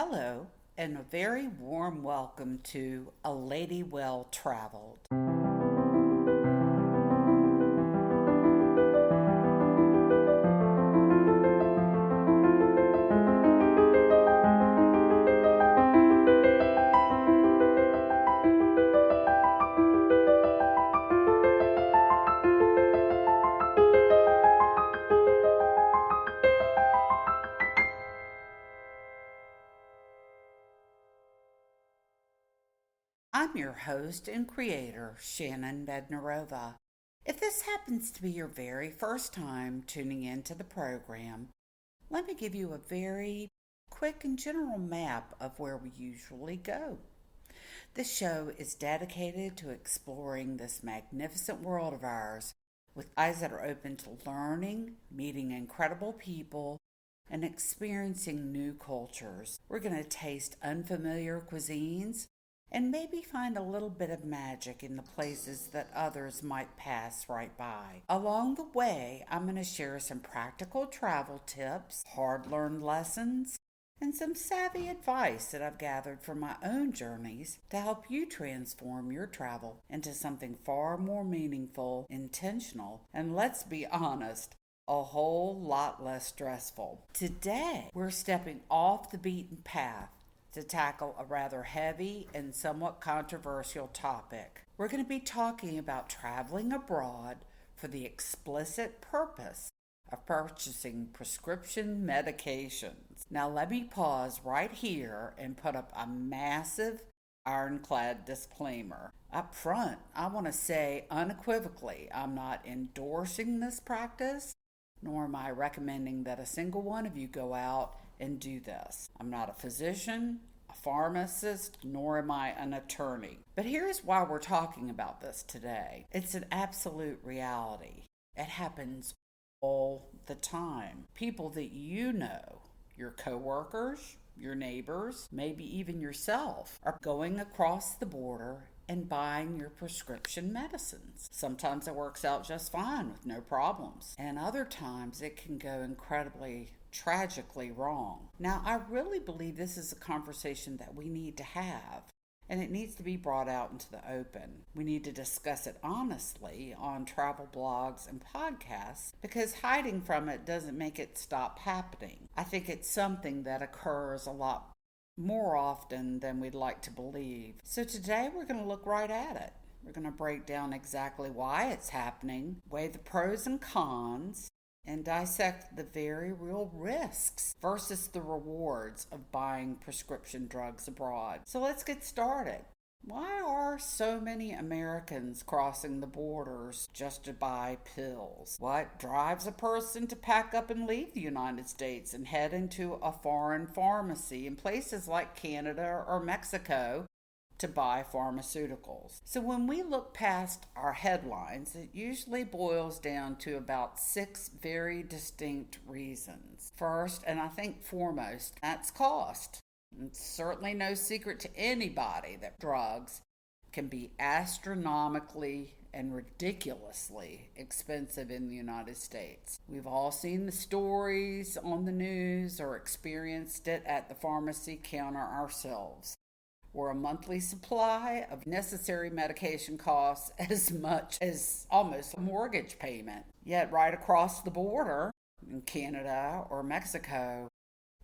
Hello, and a very warm welcome to A Lady Well Traveled. I'm your host and creator, Shannon Bednarova. If this happens to be your very first time tuning into the program, let me give you a very quick and general map of where we usually go. This show is dedicated to exploring this magnificent world of ours with eyes that are open to learning, meeting incredible people, and experiencing new cultures. We're going to taste unfamiliar cuisines and maybe find a little bit of magic in the places that others might pass right by. Along the way, I'm going to share some practical travel tips, hard-learned lessons, and some savvy advice that I've gathered from my own journeys to help you transform your travel into something far more meaningful, intentional, and let's be honest, a whole lot less stressful. Today, we're stepping off the beaten path to tackle a rather heavy and somewhat controversial topic. We're going to be talking about traveling abroad for the explicit purpose of purchasing prescription medications. Now let me pause right here and put up a massive ironclad disclaimer. Up front, I want to say unequivocally, I'm not endorsing this practice, nor am I recommending that a single one of you go out and do this. I'm not a physician, a pharmacist, nor am I an attorney. But here's why we're talking about this today. It's an absolute reality. It happens all the time. People that you know, your coworkers, your neighbors, maybe even yourself, are going across the border and buying your prescription medicines. Sometimes it works out just fine with no problems, and other times it can go incredibly tragically wrong. Now, I really believe this is a conversation that we need to have, and it needs to be brought out into the open. We need to discuss it honestly on travel blogs and podcasts because hiding from it doesn't make it stop happening. I think it's something that occurs a lot more often than we'd like to believe. So today we're going to look right at it. We're going to break down exactly why it's happening, weigh the pros and cons, and dissect the very real risks versus the rewards of buying prescription drugs abroad. So let's get started. Why are so many Americans crossing the borders just to buy pills? What drives a person to pack up and leave the United States and head into a foreign pharmacy in places like Canada or Mexico to buy pharmaceuticals? So when we look past our headlines, it usually boils down to about 6 very distinct reasons. First, and I think foremost, that's cost. It's certainly no secret to anybody that drugs can be astronomically and ridiculously expensive in the United States. We've all seen the stories on the news or experienced it at the pharmacy counter ourselves, where a monthly supply of necessary medication costs as much as almost a mortgage payment. Yet right across the border in Canada or Mexico,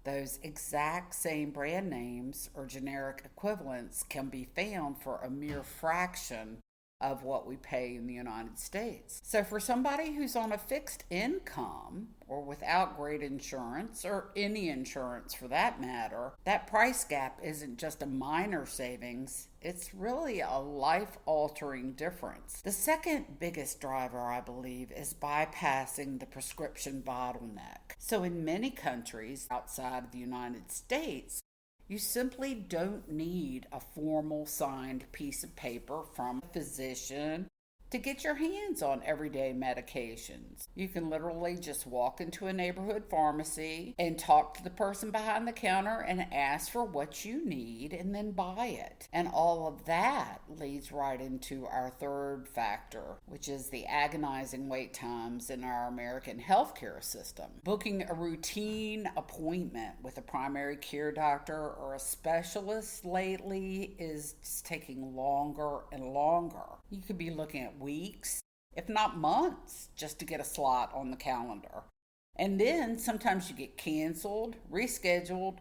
those exact same brand names or generic equivalents can be found for a mere fraction of what we pay in the United States. So for somebody who's on a fixed income or without great insurance or any insurance for that matter, that price gap isn't just a minor savings, it's really a life-altering difference. The second biggest driver, I believe, is bypassing the prescription bottleneck. So in many countries outside of the United States, you simply don't need a formal signed piece of paper from a physician to get your hands on everyday medications. You can literally just walk into a neighborhood pharmacy and talk to the person behind the counter and ask for what you need and then buy it. And all of that leads right into our third factor, which is the agonizing wait times in our American healthcare system. Booking a routine appointment with a primary care doctor or a specialist lately is just taking longer and longer. You could be looking at weeks, if not months, just to get a slot on the calendar. And then sometimes you get canceled, rescheduled,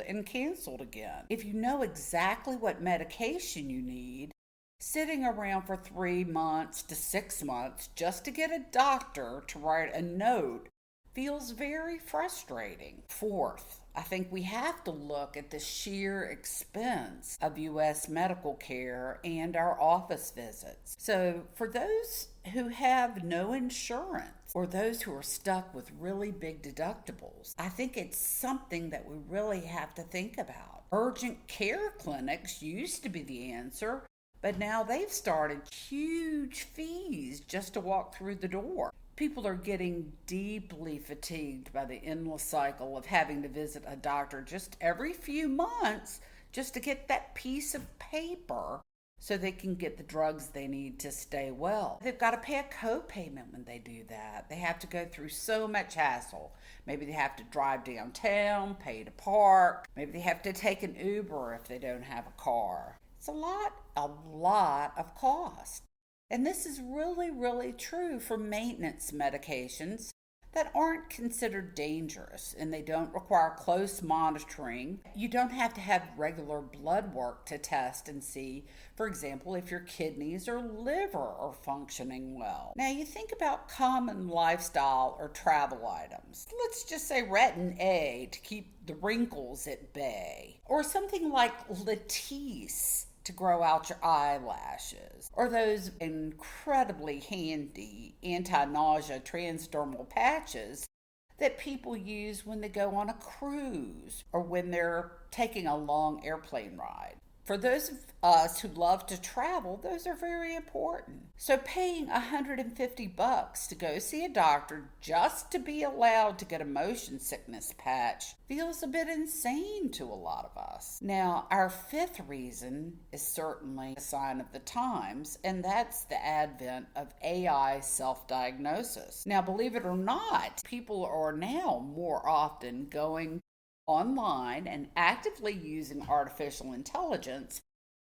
and canceled again. If you know exactly what medication you need, sitting around for 3 months to 6 months just to get a doctor to write a note feels very frustrating. Fourth, I think we have to look at the sheer expense of U.S. medical care and our office visits. So for those who have no insurance or those who are stuck with really big deductibles, I think it's something that we really have to think about. Urgent care clinics used to be the answer, but now they've started huge fees just to walk through the door. People are getting deeply fatigued by the endless cycle of having to visit a doctor just every few months just to get that piece of paper so they can get the drugs they need to stay well. They've got to pay a co-payment when they do that. They have to go through so much hassle. Maybe they have to drive downtown, pay to park. Maybe they have to take an Uber if they don't have a car. It's a lot of cost. And this is really, really true for maintenance medications that aren't considered dangerous and they don't require close monitoring. You don't have to have regular blood work to test and see, for example, if your kidneys or liver are functioning well. Now, you think about common lifestyle or travel items. Let's just say Retin A to keep the wrinkles at bay, or something like Latisse to grow out your eyelashes, or those incredibly handy anti-nausea transdermal patches that people use when they go on a cruise or when they're taking a long airplane ride. For those of us who love to travel, those are very important. So paying $150 to go see a doctor just to be allowed to get a motion sickness patch feels a bit insane to a lot of us. Now, our fifth reason is certainly a sign of the times, and that's the advent of AI self-diagnosis. Now, believe it or not, people are now more often going online and actively using artificial intelligence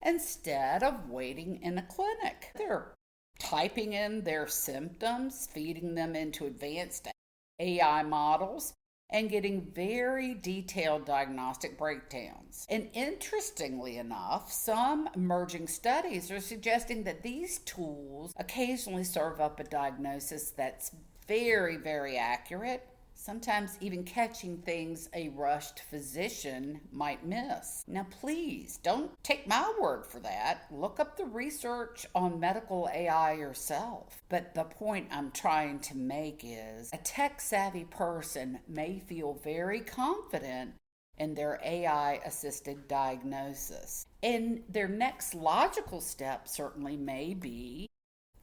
instead of waiting in a clinic. They're typing in their symptoms, feeding them into advanced AI models, and getting very detailed diagnostic breakdowns. And interestingly enough, some emerging studies are suggesting that these tools occasionally serve up a diagnosis that's very, very accurate, sometimes even catching things a rushed physician might miss. Now, please don't take my word for that. Look up the research on medical AI yourself. But the point I'm trying to make is a tech-savvy person may feel very confident in their AI-assisted diagnosis. And their next logical step certainly may be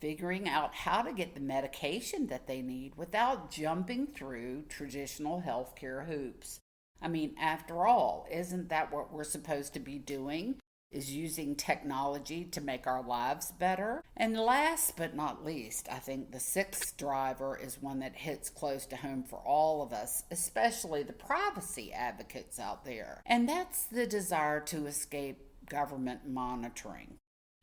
figuring out how to get the medication that they need without jumping through traditional healthcare hoops. I mean, after all, isn't that what we're supposed to be doing? Is using technology to make our lives better? And last but not least, I think the sixth driver is one that hits close to home for all of us, especially the privacy advocates out there. And that's the desire to escape government monitoring.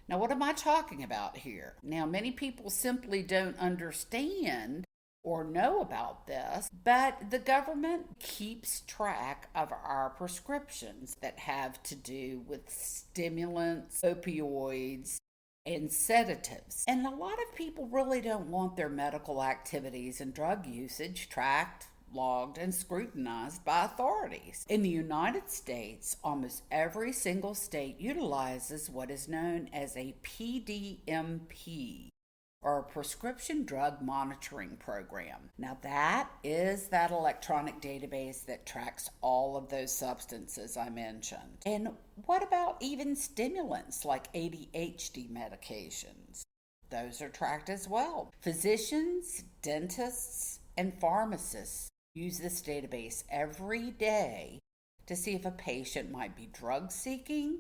Now, what am I talking about here? Now, many people simply don't understand or know about this, but the government keeps track of our prescriptions that have to do with stimulants, opioids, and sedatives. And a lot of people really don't want their medical activities and drug usage tracked, logged, and scrutinized by authorities. In the United States, almost every single state utilizes what is known as a PDMP, or a prescription drug monitoring program. Now, that is that electronic database that tracks all of those substances I mentioned. And what about even stimulants like ADHD medications? Those are tracked as well. Physicians, dentists, and pharmacists use this database every day to see if a patient might be drug seeking,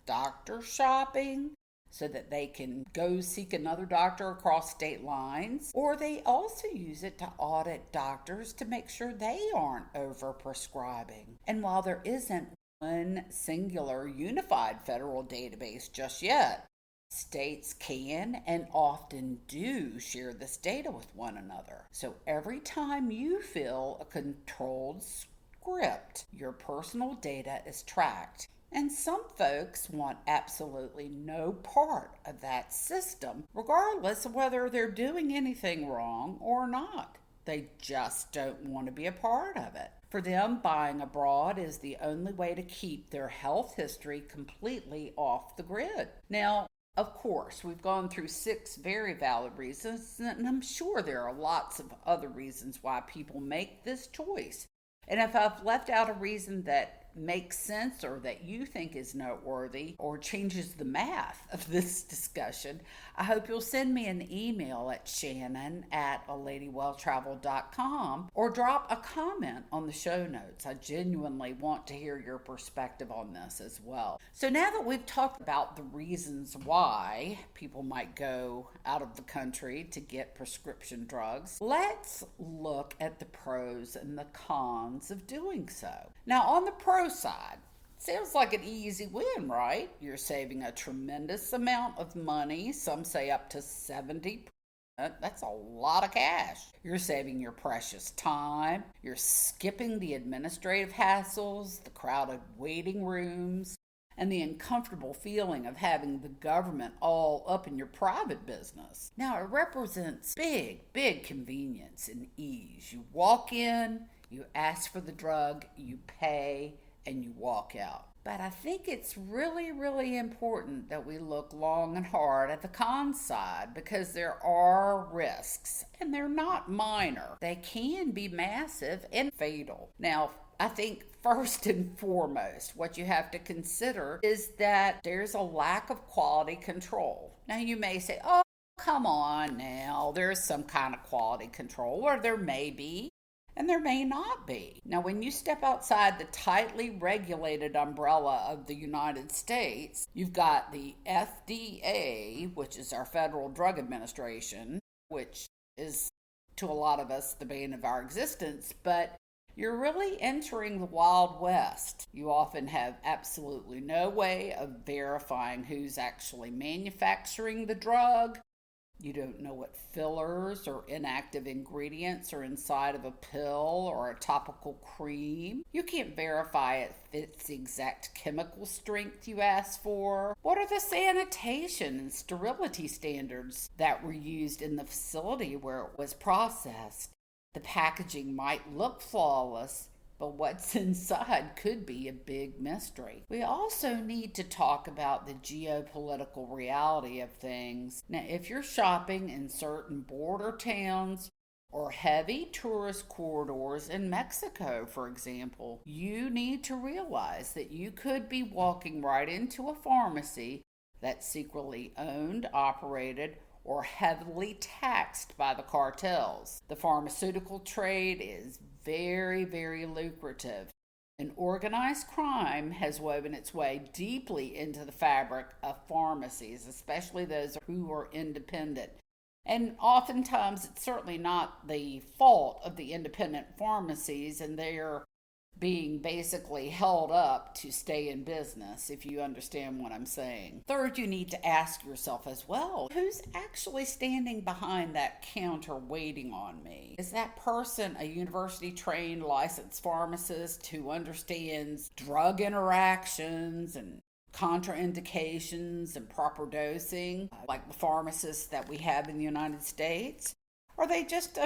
doctor shopping, so that they can go seek another doctor across state lines, or they also use it to audit doctors to make sure they aren't overprescribing. And while there isn't one singular unified federal database just yet, states can and often do share this data with one another. So every time you fill a controlled script, your personal data is tracked. And some folks want absolutely no part of that system, regardless of whether they're doing anything wrong or not. They just don't want to be a part of it. For them, buying abroad is the only way to keep their health history completely off the grid. Now, of course, we've gone through 6 very valid reasons, and I'm sure there are lots of other reasons why people make this choice. And if I've left out a reason that makes sense or that you think is noteworthy or changes the math of this discussion, I hope you'll send me an email at shannon@aladywelltraveled.com or drop a comment on the show notes. I genuinely want to hear your perspective on this as well. So now that we've talked about the reasons why people might go out of the country to get prescription drugs, let's look at the pros and the cons of doing so. Now, on the pro side, sounds like an easy win, right? You're saving a tremendous amount of money, some say up to 70%. That's a lot of cash. You're saving your precious time. You're skipping the administrative hassles, the crowded waiting rooms, and the uncomfortable feeling of having the government all up in your private business. Now, it represents big convenience and ease. You walk in, you ask for the drug, you pay, and you walk out. But I think it's really important that we look long and hard at the con side, because there are risks, and they're not minor. They can be massive and fatal. Now, I think first and foremost, what you have to consider is that there's a lack of quality control. Now, you may say, oh, come on now, there's some kind of quality control, or there may be, and there may not be. Now, when you step outside the tightly regulated umbrella of the United States, you've got the FDA, which is our Federal Drug Administration, which is to a lot of us the bane of our existence, but you're really entering the Wild West. You often have absolutely no way of verifying who's actually manufacturing the drug. You don't know what fillers or inactive ingredients are inside of a pill or a topical cream. You can't verify it fits the exact chemical strength you asked for. What are the sanitation and sterility standards that were used in the facility where it was processed? The packaging might look flawless, but what's inside could be a big mystery. We also need to talk about the geopolitical reality of things. Now, if you're shopping in certain border towns or heavy tourist corridors in Mexico, for example, you need to realize that you could be walking right into a pharmacy that's secretly owned, operated, or heavily taxed by the cartels. The pharmaceutical trade is very lucrative, and organized crime has woven its way deeply into the fabric of pharmacies, especially those who are independent. And oftentimes it's certainly not the fault of the independent pharmacies, and they're being basically held up to stay in business, if you understand what I'm saying. Third, you need to ask yourself as well, who's actually standing behind that counter waiting on me? Is that person a university-trained licensed pharmacist who understands drug interactions and contraindications and proper dosing, like the pharmacists that we have in the United States? Or are they just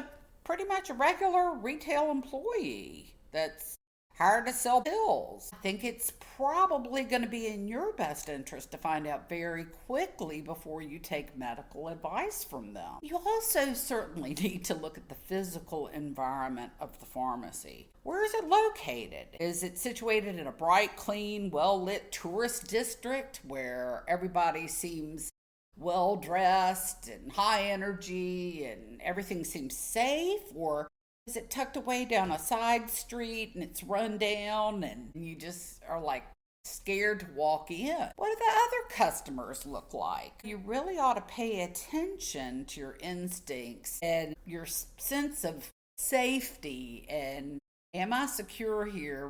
pretty much a regular retail employee that's hired to sell pills. I think it's probably going to be in your best interest to find out very quickly before you take medical advice from them. You also certainly need to look at the physical environment of the pharmacy. Where is it located? Is it situated in a bright, clean, well lit tourist district where everybody seems well dressed and high energy and everything seems safe? Or is it tucked away down a side street and it's run down and you just are like scared to walk in? What do the other customers look like? You really ought to pay attention to your instincts and your sense of safety and am I secure here?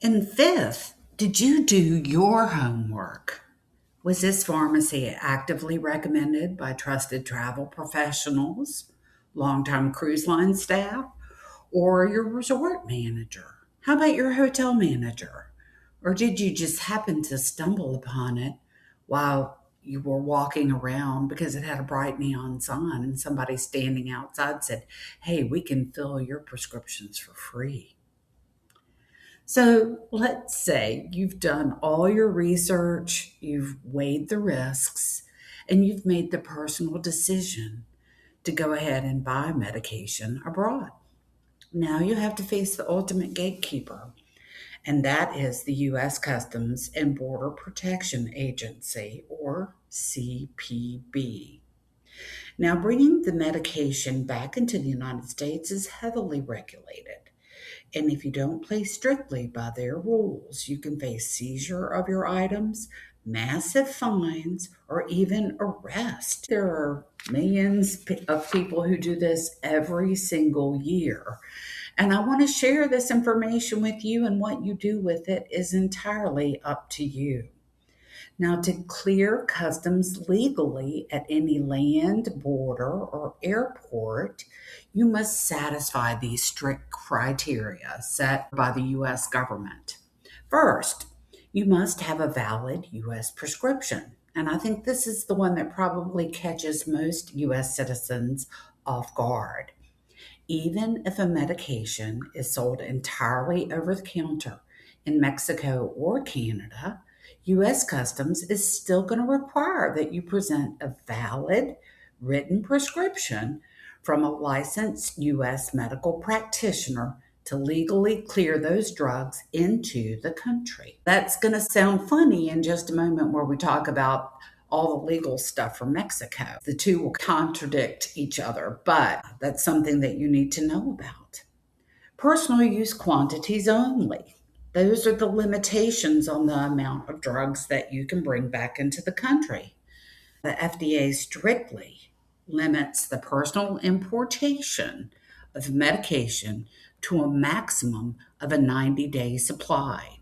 And fifth, did you do your homework? Was this pharmacy actively recommended by trusted travel professionals, longtime cruise line staff, or your resort manager? How about your hotel manager? Or did you just happen to stumble upon it while you were walking around because it had a bright neon sign and somebody standing outside said, "Hey, we can fill your prescriptions for free"? So let's say you've done all your research, you've weighed the risks, and you've made the personal decision to go ahead and buy medication abroad. Now you have to face the ultimate gatekeeper, and that is the U.S. Customs and Border Protection Agency, or CPB. Now, bringing the medication back into the United States is heavily regulated. And if you don't play strictly by their rules, you can face seizure of your items, massive fines, or even arrest. There are millions of people who do this every single year. And I want to share this information with you, and what you do with it is entirely up to you. Now, to clear customs legally at any land, border, or airport, you must satisfy these strict criteria set by the U.S. government. First, you must have a valid U.S. prescription. And I think this is the one that probably catches most U.S. citizens off guard. Even if a medication is sold entirely over the counter in Mexico or Canada, U.S. Customs is still going to require that you present a valid written prescription from a licensed U.S. medical practitioner to legally clear those drugs into the country. That's going to sound funny in just a moment where we talk about all the legal stuff from Mexico. The two will contradict each other, but that's something that you need to know about. Personal use quantities only. Those are the limitations on the amount of drugs that you can bring back into the country. The FDA strictly limits the personal importation of medication to a maximum of a 90-day supply.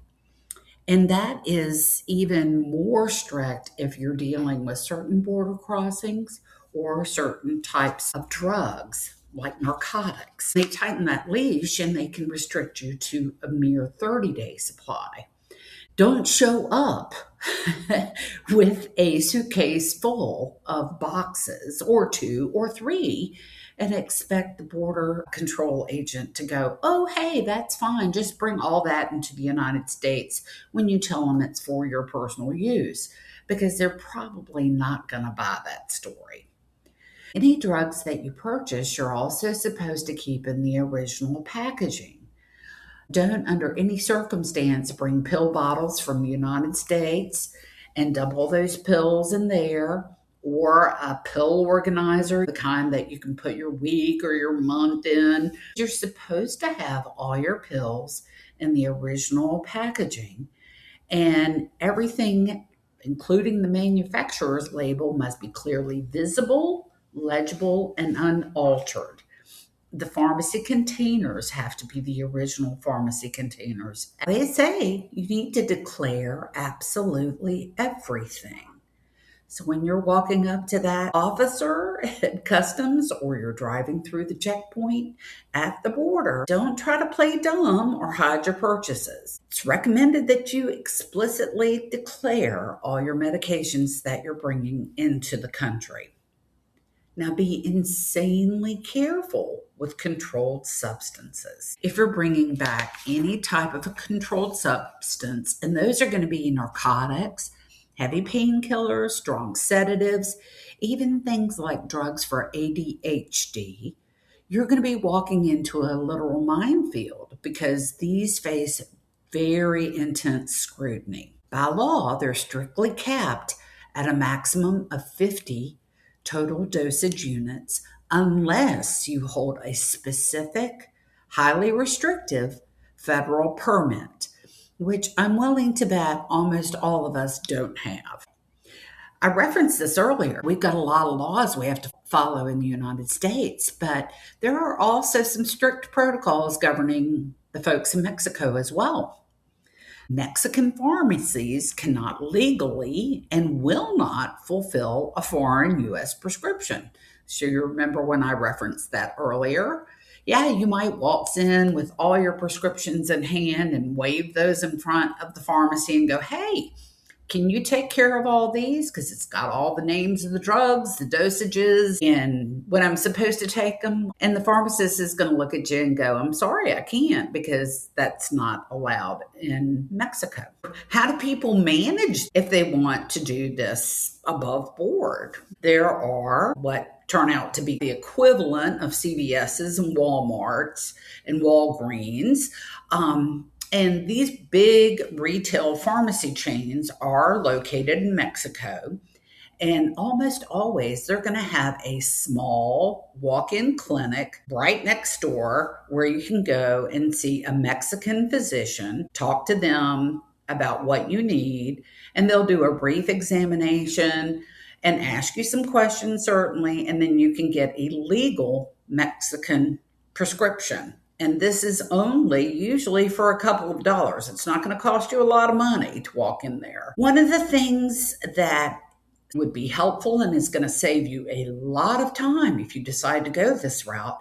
And that is even more strict if you're dealing with certain border crossings or certain types of drugs like narcotics. They tighten that leash and they can restrict you to a mere 30-day supply. Don't show up with a suitcase full of boxes or two or three and expect the border control agent to go, "Oh, hey, that's fine. Just bring all that into the United States," when you tell them it's for your personal use, because they're probably not going to buy that story. Any drugs that you purchase, you're also supposed to keep in the original packaging. Don't, under any circumstance, bring pill bottles from the United States and dump all those pills in there, or a pill organizer, the kind that you can put your week or your month in. You're supposed to have all your pills in the original packaging, and everything, including the manufacturer's label, must be clearly visible, legible, and unaltered. The pharmacy containers have to be the original pharmacy containers. They say you need to declare absolutely everything. So when you're walking up to that officer at customs or you're driving through the checkpoint at the border, don't try to play dumb or hide your purchases. It's recommended that you explicitly declare all your medications that you're bringing into the country. Now, be insanely careful with controlled substances. If you're bringing back any type of a controlled substance, and those are going to be narcotics, heavy painkillers, strong sedatives, even things like drugs for ADHD, you're going to be walking into a literal minefield because these face very intense scrutiny. By law, they're strictly capped at a maximum of 50 total dosage units unless you hold a specific, highly restrictive federal permit, which I'm willing to bet almost all of us don't have. I referenced this earlier. We've got a lot of laws we have to follow in the United States, but there are also some strict protocols governing the folks in Mexico as well. Mexican pharmacies cannot legally and will not fulfill a foreign U.S. prescription. So you remember when I referenced that earlier? Yeah, you might waltz in with all your prescriptions in hand and wave those in front of the pharmacy and go, hey, can you take care of all these? Because it's got all the names of the drugs, the dosages, and when I'm supposed to take them. And the pharmacist is going to look at you and go, I'm sorry, I can't, because that's not allowed in Mexico. How do people manage if they want to do this above board? There are what turn out to be the equivalent of CVS's and Walmart's and Walgreens. And these big retail pharmacy chains are located in Mexico. And almost always they're going to have a small walk-in clinic right next door where you can go and see a Mexican physician, talk to them about what you need, and they'll do a brief examination and ask you some questions, certainly, and then you can get a legal Mexican prescription. And this is only usually for a couple of dollars. It's not going to cost you a lot of money to walk in there. One of the things that would be helpful and is going to save you a lot of time if you decide to go this route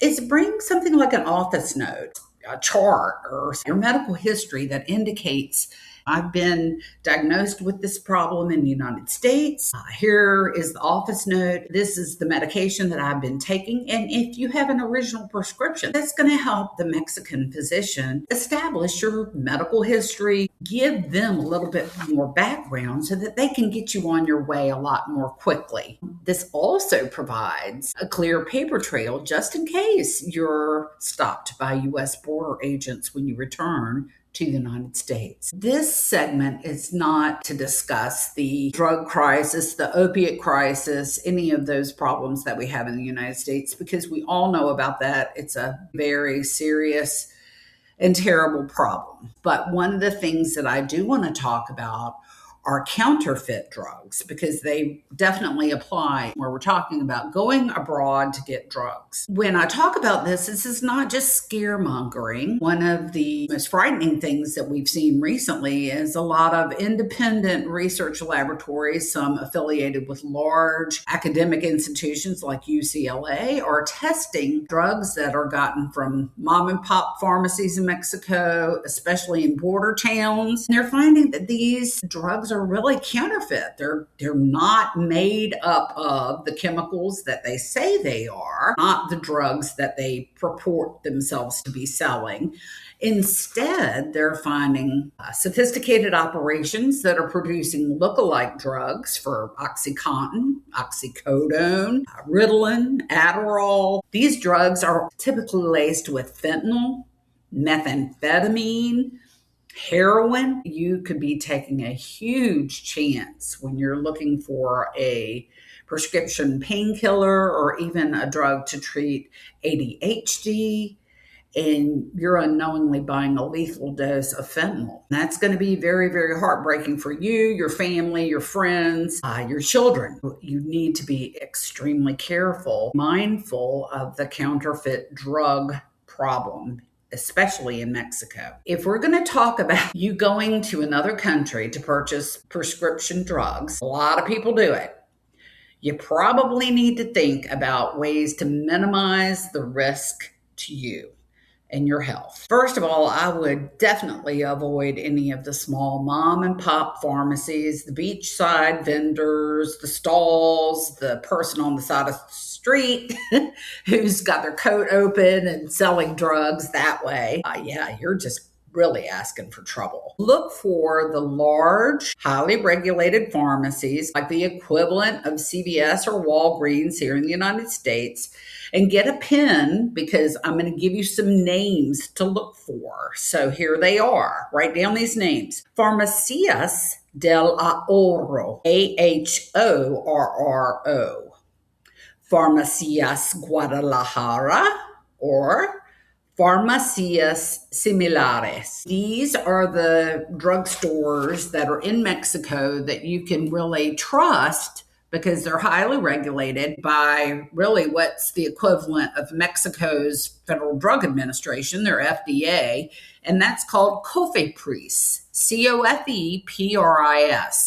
is bring something like an office note, a chart, or your medical history that indicates I've been diagnosed with this problem in the United States. Here is the office note. This is the medication that I've been taking. And if you have an original prescription, that's going to help the Mexican physician establish your medical history, give them a little bit more background so that they can get you on your way a lot more quickly. This also provides a clear paper trail just in case you're stopped by U.S. border agents when you return to the United States. This segment is not to discuss the drug crisis, the opiate crisis, any of those problems that we have in the United States, because we all know about that. It's a very serious and terrible problem. But one of the things that I do want to talk about are counterfeit drugs, because they definitely apply where we're talking about going abroad to get drugs. When I talk about this is not just scaremongering. One of the most frightening things that we've seen recently is a lot of independent research laboratories, some affiliated with large academic institutions like UCLA, are testing drugs that are gotten from mom and pop pharmacies in Mexico, especially in border towns. And they're finding that these drugs are really counterfeit. They're not made up of the chemicals that they say they are, not the drugs that they purport themselves to be selling. Instead, they're finding sophisticated operations that are producing lookalike drugs for OxyContin, oxycodone, Ritalin, Adderall. These drugs are typically laced with fentanyl, methamphetamine, heroin. You could be taking a huge chance when you're looking for a prescription painkiller or even a drug to treat ADHD, and you're unknowingly buying a lethal dose of fentanyl. That's going to be very, very heartbreaking for you, your family, your friends, your children. You need to be extremely careful, mindful of the counterfeit drug problem, especially in Mexico. If we're going to talk about you going to another country to purchase prescription drugs, a lot of people do it. You probably need to think about ways to minimize the risk to you. and your health. First of all, I would definitely avoid any of the small mom and pop pharmacies, the beachside vendors, the stalls, the person on the side of the street who's got their coat open and selling drugs that way. Yeah, you're just really asking for trouble. Look for the large, highly regulated pharmacies, like the equivalent of CVS or Walgreens here in the United States, and get a pen because I'm going to give you some names to look for. So here they are. Write down these names. Farmacias del Ahorro, Ahorro. Farmacias Guadalajara, or Farmacias Similares. These are the drugstores that are in Mexico that you can really trust because they're highly regulated by really what's the equivalent of Mexico's Federal Drug Administration, their FDA, and that's called COFEPRIS. COFEPRIS.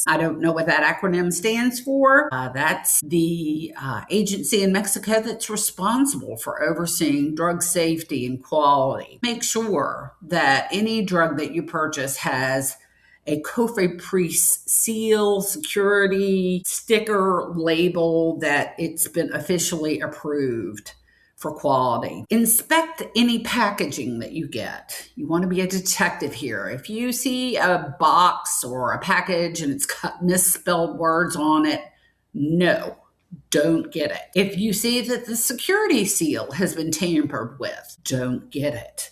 I don't know what that acronym stands for. That's the agency in Mexico that's responsible for overseeing drug safety and quality. Make sure that any drug that you purchase has a COFEPRIS seal, security, sticker, label that it's been officially approved for quality. Inspect any packaging that you get. You want to be a detective here. If you see a box or a package and it's got misspelled words on it, no, don't get it. If you see that the security seal has been tampered with, don't get it.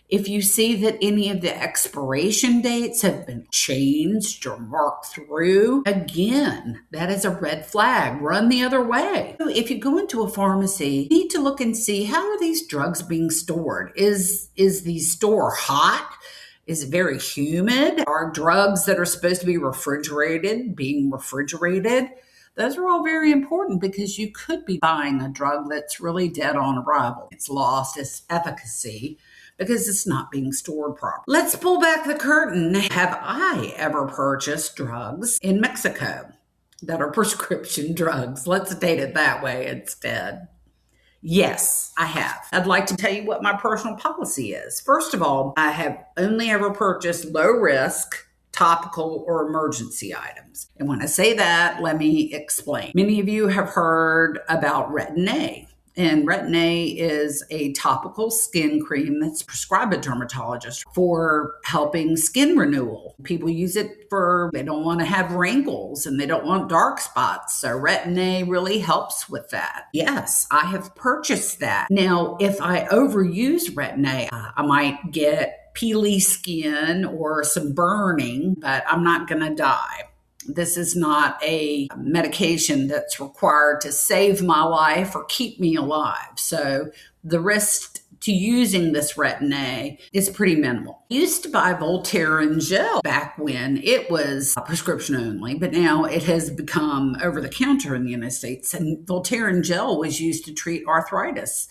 If you see that any of the expiration dates have been changed or marked through, again, that is a red flag. Run the other way. If you go into a pharmacy, you need to look and see, how are these drugs being stored? Is the store hot? Is it very humid? Are drugs that are supposed to be refrigerated being refrigerated? Those are all very important because you could be buying a drug that's really dead on arrival. It's lost its efficacy because it's not being stored properly. Let's pull back the curtain. Have I ever purchased drugs in Mexico that are prescription drugs? Let's state it that way instead. Yes, I have. I'd like to tell you what my personal policy is. First of all, I have only ever purchased low risk, topical, or emergency items. And when I say that, let me explain. Many of you have heard about Retin-A. And Retin-A is a topical skin cream that's prescribed by dermatologists for helping skin renewal. People use it they don't want to have wrinkles and they don't want dark spots. So Retin-A really helps with that. Yes, I have purchased that. Now, if I overuse Retin-A, I might get peely skin or some burning, but I'm not going to die. This is not a medication that's required to save my life or keep me alive. So the risk to using this Retin-A is pretty minimal. I used to buy Voltaren gel back when it was prescription only, but now it has become over the counter in the United States. And Voltaren gel was used to treat arthritis.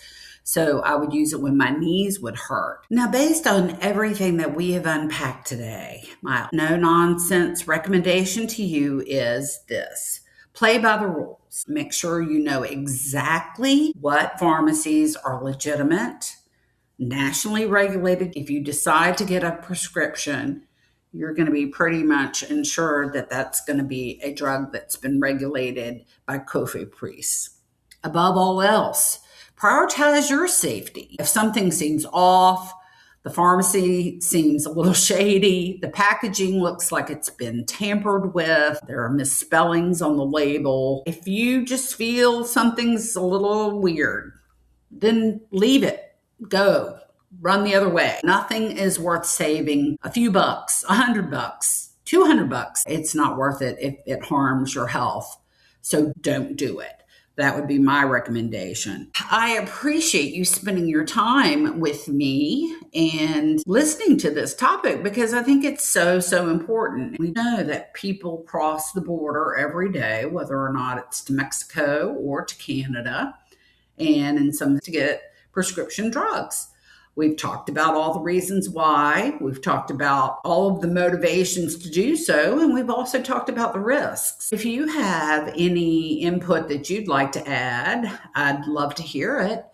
So I would use it when my knees would hurt. Now, based on everything that we have unpacked today, my no-nonsense recommendation to you is this. Play by the rules. Make sure you know exactly what pharmacies are legitimate, nationally regulated. If you decide to get a prescription, you're going to be pretty much ensured that that's going to be a drug that's been regulated by COFEPRIS. Above all else, prioritize your safety. If something seems off, the pharmacy seems a little shady, the packaging looks like it's been tampered with, there are misspellings on the label. If you just feel something's a little weird, then leave it. Go. Run the other way. Nothing is worth saving a few bucks, $100, $200. It's not worth it if it harms your health. So don't do it. That would be my recommendation. I appreciate you spending your time with me and listening to this topic because I think it's so, so important. We know that people cross the border every day, whether or not it's to Mexico or to Canada, and in some to get prescription drugs. We've talked about all the reasons why. We've talked about all of the motivations to do so. And we've also talked about the risks. If you have any input that you'd like to add, I'd love to hear it.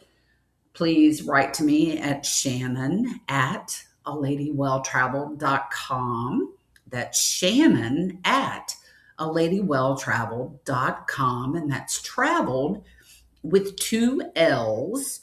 Please write to me at Shannon at aladywelltraveled.com. That's Shannon at aladywelltraveled.com. And that's traveled with two L's.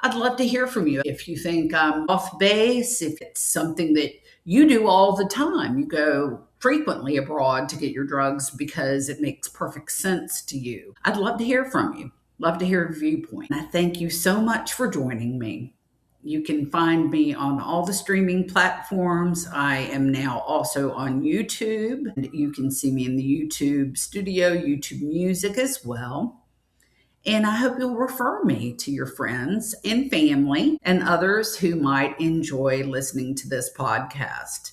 I'd love to hear from you. If you think I'm off base, if it's something that you do all the time, you go frequently abroad to get your drugs because it makes perfect sense to you. I'd love to hear from you. Love to hear a viewpoint. I thank you so much for joining me. You can find me on all the streaming platforms. I am now also on YouTube. You can see me in the YouTube studio, YouTube music as well. And I hope you'll refer me to your friends and family and others who might enjoy listening to this podcast.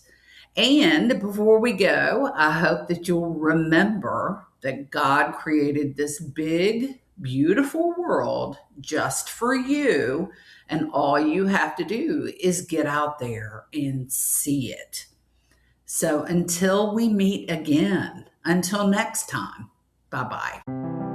And before we go, I hope that you'll remember that God created this big, beautiful world just for you. And all you have to do is get out there and see it. So until we meet again, until next time, bye bye.